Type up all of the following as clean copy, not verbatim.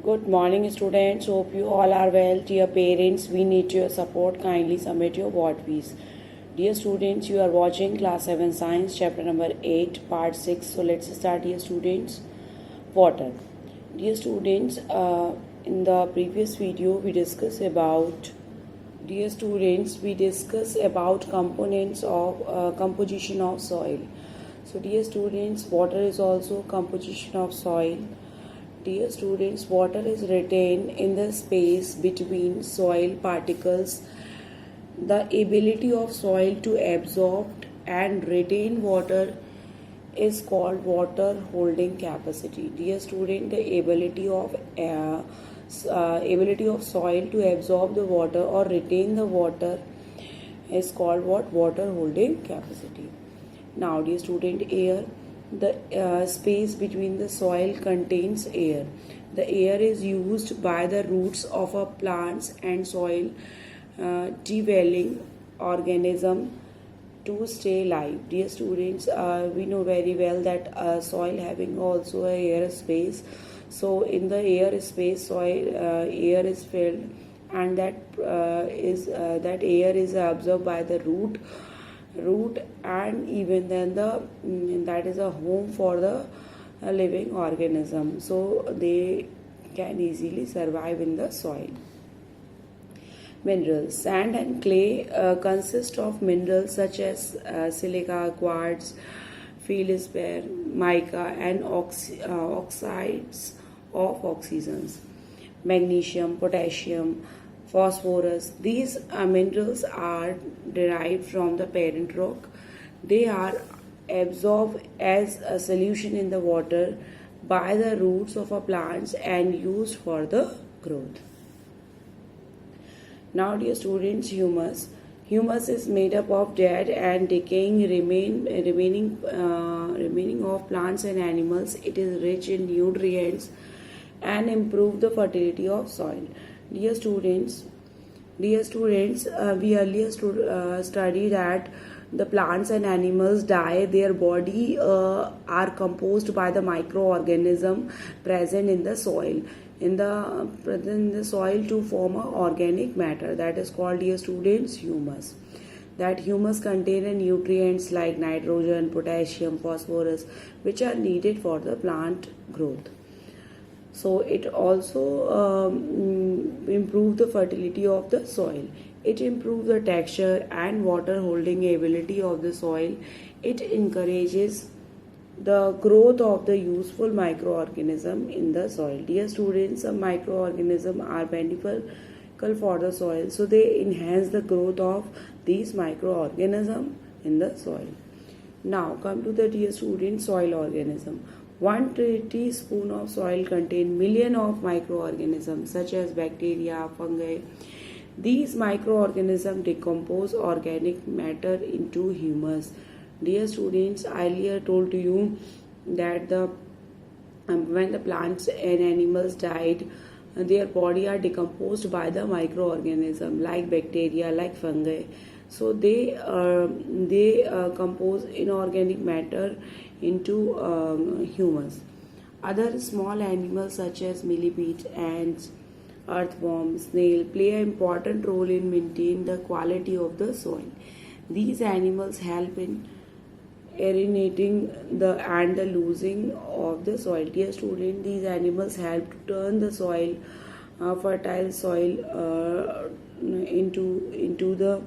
Good morning, students. Hope you all are well. Dear parents, we need your support. Kindly submit your word piece. Dear students, you are watching class 7 science chapter number 8 part 6. So let's start, dear students. Water. Dear students, in the previous video we discussed about components of composition of soil. So dear students, water is also composition of soil. Dear students, water is retained in the space between soil particles. The ability of soil to absorb and retain water is called water holding capacity. Dear student, the ability of soil to absorb the water or retain the water is called what? Water holding capacity. Now, dear student, air. The space between the soil contains air. The air is used by the roots of a plants and soil dwelling organism to stay alive. Dear students, we know very well that soil having also a air space. So in the air space, soil air is filled, and that air is absorbed by the root, and even then that is a home for the living organism, so they can easily survive in the soil. Minerals. Sand and clay consist of minerals such as silica, quartz, feldspar, mica, and oxides of oxygens, magnesium, potassium, phosphorus. These minerals are derived from the parent rock. They are absorbed as a solution in the water by the roots of a plants and used for the growth. Now, dear students, humus. Humus is made up of dead and decaying remaining of plants and animals. It is rich in nutrients and improve the fertility of soil. Dear students, we earlier studied that the plants and animals die. Their body are composed by the microorganism present in the soil. In the soil to form a organic matter that is called, dear students, humus. That humus contains nutrients like nitrogen, potassium, phosphorus, which are needed for the plant growth. So it also improves the fertility of the soil. It improves the texture and water holding ability of the soil. It encourages the growth of the useful microorganism in the soil. Dear students, some microorganisms are beneficial for the soil, so they enhance the growth of these microorganisms in the soil. Now come to the, dear students, soil organism. 1 teaspoon of soil contains millions of microorganisms such as bacteria, fungi. These microorganisms decompose organic matter into humus. Dear students, I earlier told to you that when the plants and animals died, their body are decomposed by the microorganism like bacteria, like fungi. So they compose inorganic matter into humus. Other small animals such as millipede, ants, earthworm, snail play an important role in maintaining the quality of the soil. These animals help in aerating and the losing of the soil. Dear student, these animals help to turn the soil, fertile soil, into the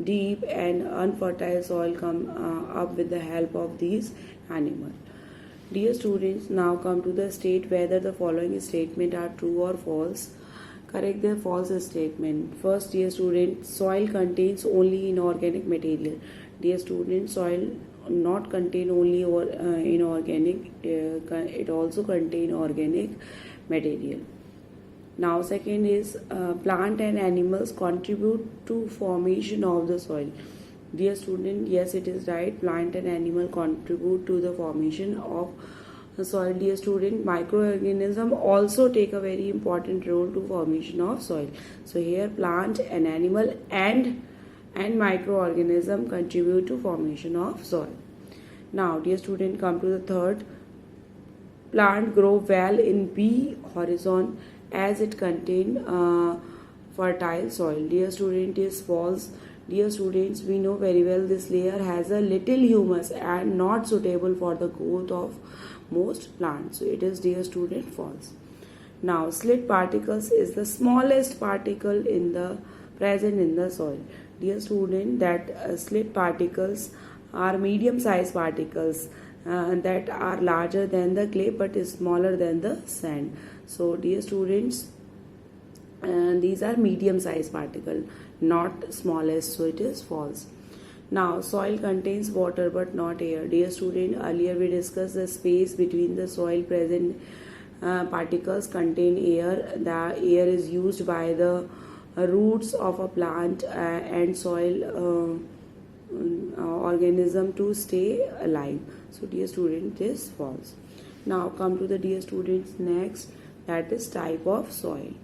deep and unfertile soil come up with the help of these animals. Dear students, now come to the state whether the following statements are true or false. Correct the false statement. First, dear student, soil contains only inorganic material. Dear student, soil not contain only inorganic, it also contain organic material. Now second is plant and animals contribute to formation of the soil. Dear student, yes, it is right, plant and animal contribute to the formation of the soil. Dear student, microorganism also take a very important role to formation of soil. So here plant and animal and microorganism contribute to formation of soil. Now, dear student, come to the third. Plant grow well in B horizon as it contain fertile soil. Dear student, is false. Dear students, we know very well this layer has a little humus and not suitable for the growth of most plants. So it is, dear student, false. Now, slit particles is the smallest particle in the present in the soil. Dear student, that slit particles are medium sized particles that are larger than the clay but is smaller than the sand. So dear students, these are medium sized particle, not smallest, so it is false. Now, soil contains water but not air. Dear student, earlier we discussed the space between the soil present particles contain air. The air is used by the roots of a plant and soil organism to stay alive. So dear student, it is false. Now come to the dear students next, that is type of soil.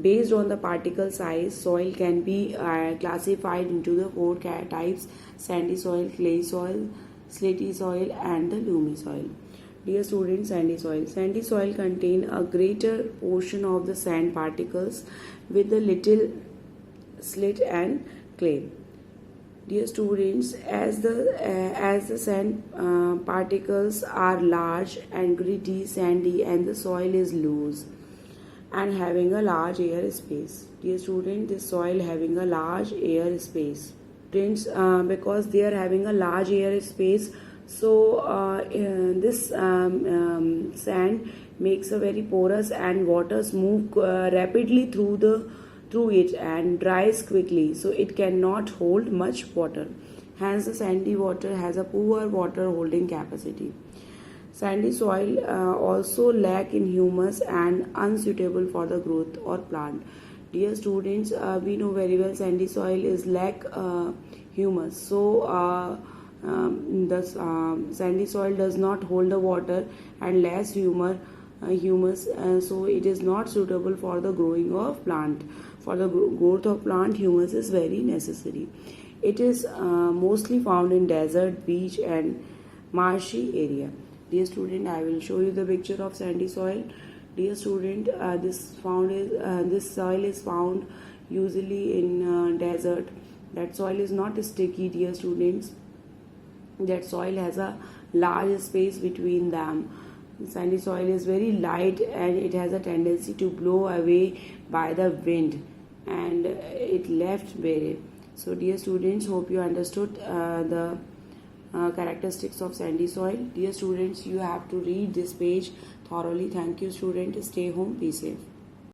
Based on the particle size, soil can be classified into the four types: sandy soil, clay soil, slaty soil and the loamy soil. Dear students, sandy soil. Sandy soil contain a greater portion of the sand particles with the little slit and clay. Dear students, as the sand particles are large and gritty, sandy, and the soil is loose and having a large air space. Dear student, this soil having a large air space. Students, because they are having a large air space, so this sand makes a very porous and waters move rapidly through it and dries quickly, so it cannot hold much water. Hence, the sandy water has a poor water holding capacity. Sandy soil also lack in humus and unsuitable for the growth or plant. Dear students, we know very well sandy soil is lack humus. So the sandy soil does not hold the water and less humus, so it is not suitable for the growing of plant. For the growth of plant, humus is very necessary. It is mostly found in desert, beach and marshy area. Dear student, I will show you the picture of sandy soil. Dear student, this soil is found usually in desert. That soil is not sticky, dear students. That soil has a large space between them. Sandy soil is very light and it has a tendency to blow away by the wind and it left bare. So dear students, hope you understood the characteristics of sandy soil. Dear students, you have to read this page thoroughly. Thank you students. Stay home. Be safe.